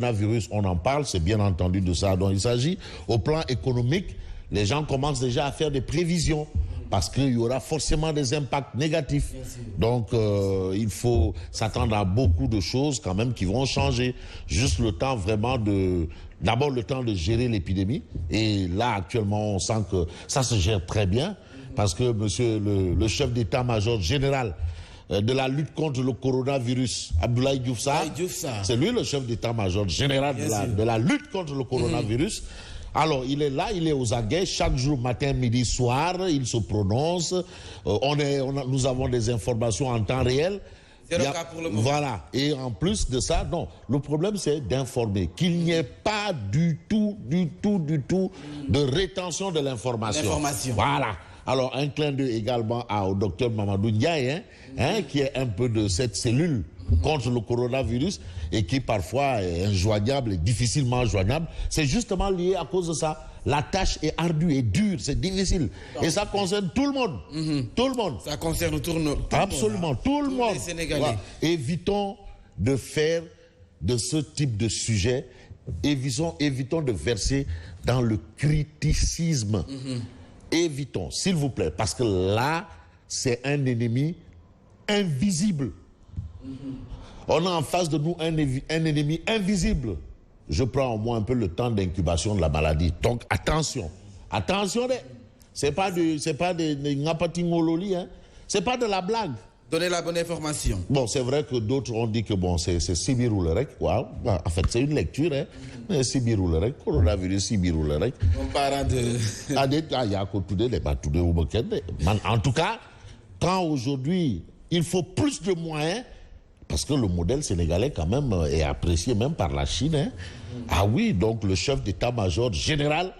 coronavirus, on en parle, c'est bien entendu de ça dont il s'agit. Au plan économique, les gens commencent déjà à faire des prévisions parce qu'il y aura forcément des impacts négatifs. Donc, il faut s'attendre à beaucoup de choses quand même qui vont changer. Juste le temps vraiment d'abord le temps de gérer l'épidémie. Et là, actuellement, on sent que ça se gère très bien parce que monsieur le chef d'état-major général de la lutte contre le coronavirus, Abdoulaye Diouf Sarr, c'est lui le chef d'état-major général de la lutte contre le coronavirus. Alors, il est là, il est aux aguets, chaque jour, matin, midi, soir, il se prononce. Nous avons des informations en temps réel. C'est le cas pour le moment. Voilà. Et en plus de ça, non, le problème, c'est d'informer, qu'il n'y ait pas du tout de rétention de l'information. Voilà. Alors, un clin d'œil également au docteur Mamadou Ndiaye, qui est un peu de cette cellule contre le coronavirus et qui parfois est injoignable et difficilement joignable. C'est justement lié à cause de ça. La tâche est ardue et dure, c'est difficile. Et ça concerne tout le monde. Tout le monde. Ça concerne tout le monde. Absolument, tout le monde. Les Sénégalais. Voilà. Évitons de faire de ce type de sujet, évitons de verser dans le criticisme. Évitons, s'il vous plaît, parce que là, c'est un ennemi invisible. On a en face de nous un ennemi invisible. Je prends au moins un peu le temps d'incubation de la maladie. Donc attention, attention, c'est pas des ngapatingololi, c'est pas de la blague. Donnez la bonne information. Bon, c'est vrai que d'autres ont dit que bon, c'est Sibirou le rek. Wow. En fait, c'est une lecture, mais Sibirou le rek, coronavirus Sibirou le rek. Mon parent de... En tout cas, quand aujourd'hui, il faut plus de moyens, parce que le modèle sénégalais quand même est apprécié même par la Chine. Ah oui, donc le chef d'état-major général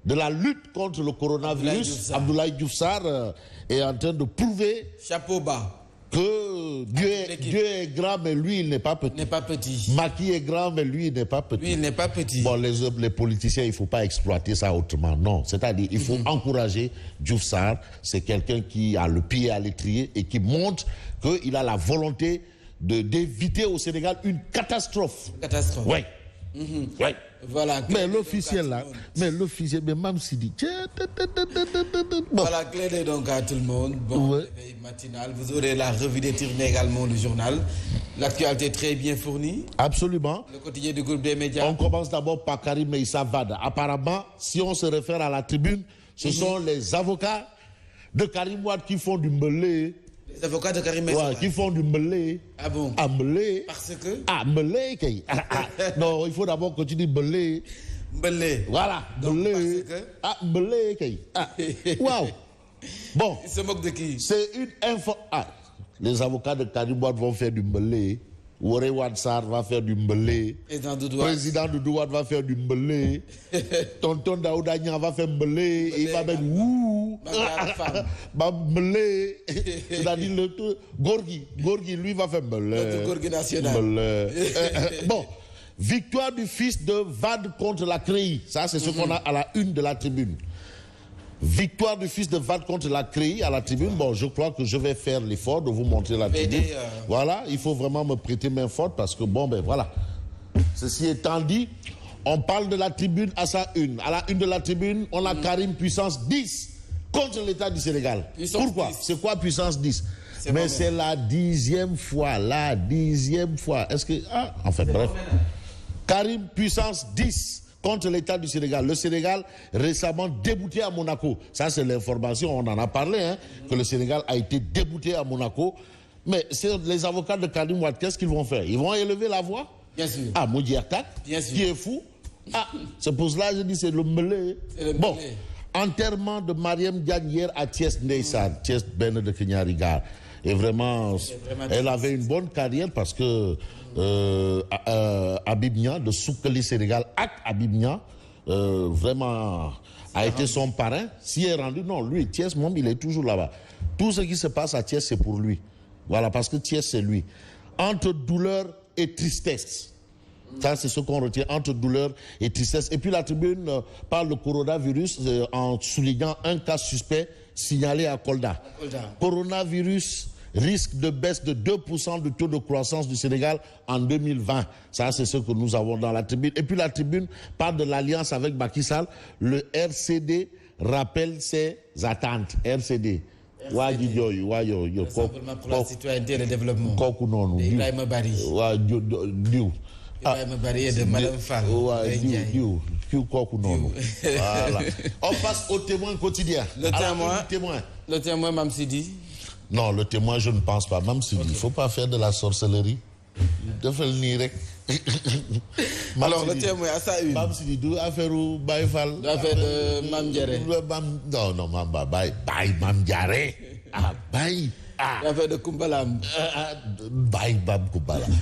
de la lutte contre le coronavirus, Abdoulaye Diouf Sarr, est en train de prouver chapeau bas que Dieu est grand, mais lui, il n'est pas petit. N'est pas petit. Macky est grand, mais lui, il n'est pas petit. Lui, il n'est pas petit. Bon, les politiciens, il ne faut pas exploiter ça autrement. Non, c'est-à-dire, il faut encourager Diouf Sarr. C'est quelqu'un qui a le pied à l'étrier et qui montre qu'il a la volonté d'éviter au Sénégal une catastrophe. Catastrophe. Oui. Oui. Voilà. Mais l'officiel là, mais même s'il dit... Voilà, clé d'œil donc à tout le monde. Bon, réveil matinal. Vous aurez la revue des titres, mais également le journal. L'actualité très bien fournie. Absolument. Le quotidien du groupe des médias. On commence d'abord par Karim Meïssa Wade. Apparemment, si on se réfère à la tribune, ce sont les avocats de Karim Wade qui font du mêlé. Les avocats de Karim Meïssa Wade. Qui font du mêlé. Ah bon? Ah, mêlé. Parce que? Ah, mêlé, kay. Non, il faut d'abord que tu dis mêlé. Mêlé. Voilà, mêlé. Parce que? Ah, mêlé, kay. Ah, waouh. Bon. Il se moque de qui? C'est une info. Ah, les avocats de Karim Wade vont faire du mêlé. Woré Wade Sarr va faire du mêlé. Président Doudou Wade va faire du mêlé. Tonton Daouda Niang va faire mêlé. Et il va mettre ouh. Mêlé. C'est-à-dire le Gorgui. Gorgui, lui, va faire mêlé. Notre Gorgui national. Bon. Victoire du fils de Wade contre la CREI. Ça, c'est ce qu'on a à la une de la tribune. Victoire du fils de Wade contre la CREI à la tribune. Bon, je crois que je vais faire l'effort de vous montrer la tribune. Voilà, il faut vraiment me prêter main forte parce que, bon, ben voilà. Ceci étant dit, on parle de la tribune à sa une. À la une de la tribune, on a Karim puissance 10 contre l'État du Sénégal. Pourquoi? C'est quoi puissance 10? Mais c'est la 10e fois. La 10e fois. Est-ce que... Ah, enfin, bref. Karim puissance 10 contre l'État du Sénégal. Le Sénégal, récemment débouté à Monaco. Ça, c'est l'information, on en a parlé, que le Sénégal a été débouté à Monaco. Mais les avocats de Karim Wade, qu'est-ce qu'ils vont faire? Ils vont élever la voix? Bien sûr. Ah, Moudi Attaque, qui est fou. Ah, c'est pour cela que je dis c'est le mêlé. Bon, enterrement de Mariam Diagne hier à Thiès Ndeyssan, Thiès Ben de Kenyarigar. Et vraiment, elle avait une bonne carrière parce que Habib Nia, de Soukali Sénégal, Habib Nia, vraiment a été son parrain. S'il est rendu, non, lui, Thiès, il est toujours là-bas. Tout ce qui se passe à Thiès, c'est pour lui. Voilà, parce que Thiès, c'est lui. Entre douleur et tristesse. Ça, c'est ce qu'on retient, entre douleur et tristesse. Et puis la tribune parle de coronavirus en soulignant un cas suspect signalé à Kolda. Coronavirus risque de baisse de 2% du taux de croissance du Sénégal en 2020. Ça, c'est ce que nous avons dans la tribune. Et puis la tribune parle de l'alliance avec Macky Sall. Le RCD rappelle ses attentes. RCD. Rassemblement pour la citoyenneté et le développement. Ibrahima Bari. Ibrahima Bari et de Madame Fall. Voilà. On passe au témoin quotidien. Le témoin, Mam Sidi. Non, le témoin, je ne pense pas. Mam Sidi, il ne faut pas faire de la sorcellerie. Alors, le témoin, à sa une. Mam Sidi, d'où affaire ou Baïfal? L'affaire de Mam Diaré. Non, Mam Diaré. Ah, Baï. L'affaire de Kumbalam. Baï, Bam Kumbalam.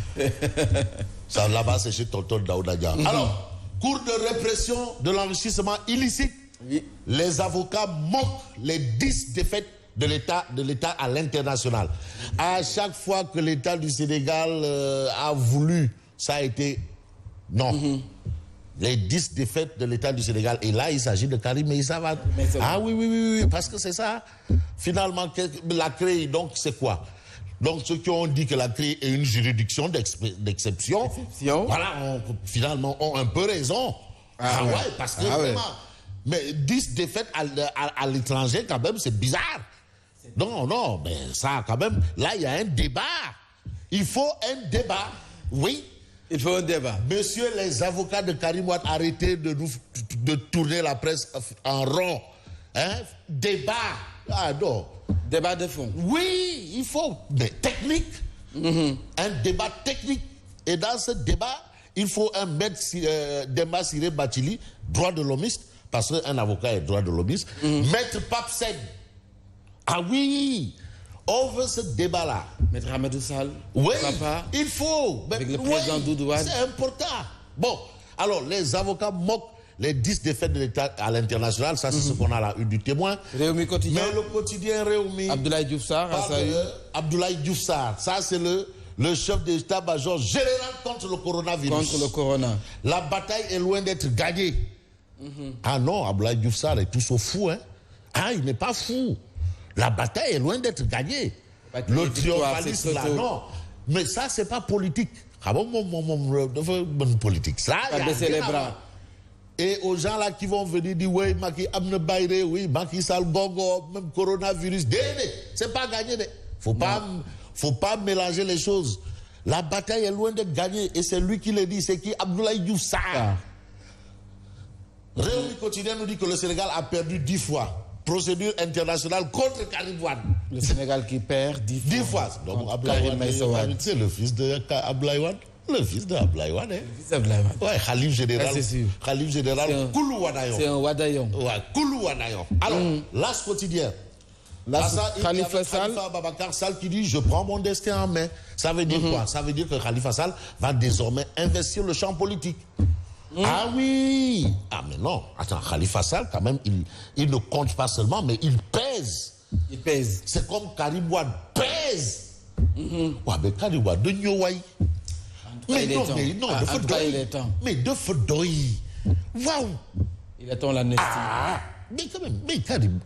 Ça, là-bas, c'est chez Tonton Daouda Dia. Alors, cours de répression de l'enrichissement illicite. Oui. Les avocats moquent les 10 défaites de l'État à l'international. À chaque fois que l'État du Sénégal a voulu, ça a été non. Les 10 défaites de l'État du Sénégal. Et là, il s'agit de Karim Meïssa Wade. Ah oui, parce que c'est ça. Finalement, la CREI, donc c'est quoi? Donc ceux qui ont dit que la CREI est une juridiction d'exception, voilà, finalement ont un peu raison. Ouais, parce que vraiment, mais 10 défaites à l'étranger, quand même, c'est bizarre. Non, mais ça, quand même, là, il y a un débat. Il faut un débat, oui. Il faut un débat. Messieurs les avocats de Karim Wade, arrêtez de tourner la presse en rond. Hein? Débat. Ah non. Débat de fond. Oui, il faut. Mais technique. Un débat technique. Et dans ce débat, il faut un maître Demba Ciré Bathily, droit de l'homiste, parce qu'un avocat est droit de l'homiste. Maître Pape Sène. Ah oui, on veut ce débat-là. Maître Amadou Sall. Oui, papa, il faut. avec le président Doudou Wade. C'est important. Bon, alors les avocats moquent les 10 défaites de l'État à l'international. Ça, c'est ce qu'on a là, du témoin. Réumi quotidien. Mais le quotidien Réumi. Abdoulaye Diouf Sarr. Abdoulaye Diouf Sarr. Ça, c'est le chef d'état-major général contre le coronavirus. Contre le corona. La bataille est loin d'être gagnée. Ah non, Abdoulaye Diouf Sarr est tout sauf fou. Hein? Ah, il n'est pas fou. La bataille est loin d'être gagnée. Le triomphalisme, là, non. Mais ça, c'est pas politique. Ah bon, politique. Ça, pas baisser les bras. Et aux gens là qui vont venir dire, oui, Macky Amne Bayré, oui, Macky Sall Gongo, même coronavirus, c'est pas gagné. Faut pas mélanger les choses. La bataille est loin d'être gagnée. Et c'est lui qui le dit, c'est qui? Abdoulaye Diouf Sarr. Réumi quotidien nous dit que le Sénégal a perdu 10 fois. Procédure internationale contre Karim Wade. Le Sénégal qui perd 10 fois. Donc Abdoulaye Wade, c'est le fils de Abdoulaye Wade. Le fils de Abdoulaye Wade. Le fils d'Abdoulaye Wade. Ouais, Khalif général. C'est sûr. Khalif général Koulou Wadayon. C'est un Wadayon. Ouais, Koulou Wadayon. Alors, l'As quotidien. Khalifa Sall. Khalifa Babacar Sall qui dit je prends mon destin en main. Ça veut dire quoi? Ça veut dire que Khalifa Sall va désormais investir le champ politique. Ah oui. Ah mais non. Attends, Khalifa Sall quand même, il ne compte pas seulement, mais il pèse. Il pèse. C'est comme Karim Wade pèse. Ouais, mais Karim Wade de Nyowai. Mais non, mais de Fodoy. Waouh. Il attend l'amnistie. Ah, mais quand même, mais Karim.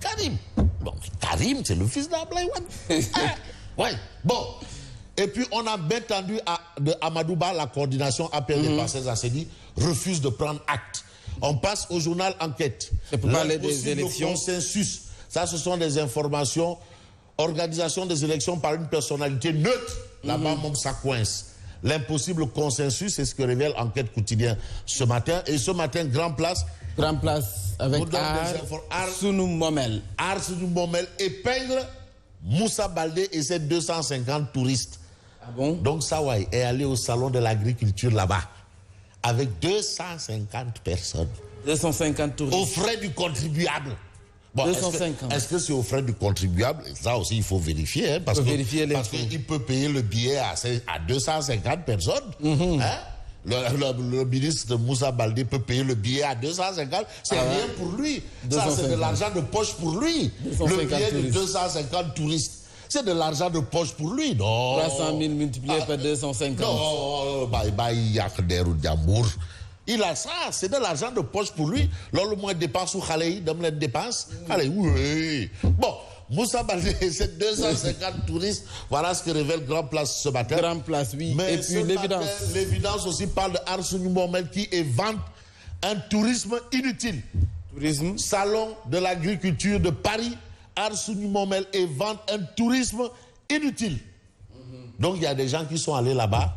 Bon, Karim, c'est le fils d'Abdoulaye Wade. Ouais, bon. Et puis, on a bien entendu de Amadouba, la coordination appelée par ces Assedi, refuse de prendre acte. On passe au journal Enquête. C'est pour parler des élections. Consensus. Ça, ce sont des informations. Organisation des élections par une personnalité neutre. Là-bas, même ça coince. L'impossible consensus, c'est ce que révèle Enquête quotidien ce matin. Et ce matin, Grand Place avec Arsounou Momel. Arsounou Momel épingle Moussa Baldé et ses 250 touristes. Ah bon? Donc Sawai est allé au salon de l'agriculture là-bas avec 250 personnes. 250 touristes. Aux frais du contribuable. Bon, 250. Est-ce que c'est aux frais du contribuable? Ça aussi, il faut vérifier. Hein, parce qu'il peut payer le billet à 250 personnes. Hein? Le ministre Moussa Baldé peut payer le billet à 250. C'est rien pour lui. 250. Ça, c'est de l'argent de poche pour lui. Le billet de 250 touristes. C'est de l'argent de poche pour lui. Non. 300 000 multiplié par 250. Non. Il a ça, c'est de l'argent de poche pour lui. Là, le moins dépense ou Khalei, donne les dépenses. Allez, oui. Bon, Moussa Baldé, c'est 250 touristes. Voilà ce que révèle Grand Place ce matin. Grand Place, oui. Mais et puis l'évidence. L'évidence aussi parle de Arsène Mohamed qui évente un tourisme inutile. Tourisme. Salon de l'agriculture de Paris, Arsène Mohamed évente un tourisme inutile. Donc il y a des gens qui sont allés là-bas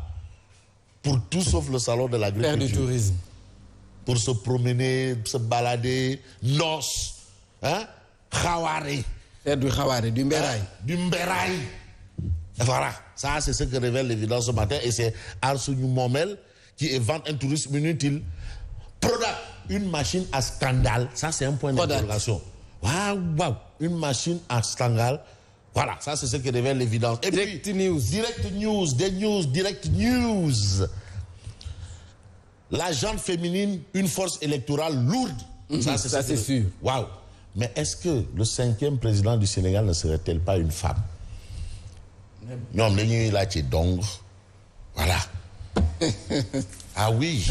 pour tout sauf le salon de l'agriculture. Faire du tourisme. Pour se promener, se balader, noces, hein, khawari. Faire du khawari, du mberaï. Du mberaï. Voilà, ça c'est ce que révèle l'évidence ce matin et c'est Arsène Mohamed qui évente un tourisme inutile. Prodac, une machine à scandale, ça c'est un point d'interrogation. Waouh, une machine à scandale. Voilà, ça c'est ce que révèle l'évidence. Et Direct puis, News. Direct News. La gente féminine, une force électorale lourde. Ça c'est sûr. Waouh. Mais est-ce que le 5e président du Sénégal ne serait-elle pas une femme? Non, mais il a été donc. Voilà. Ah oui.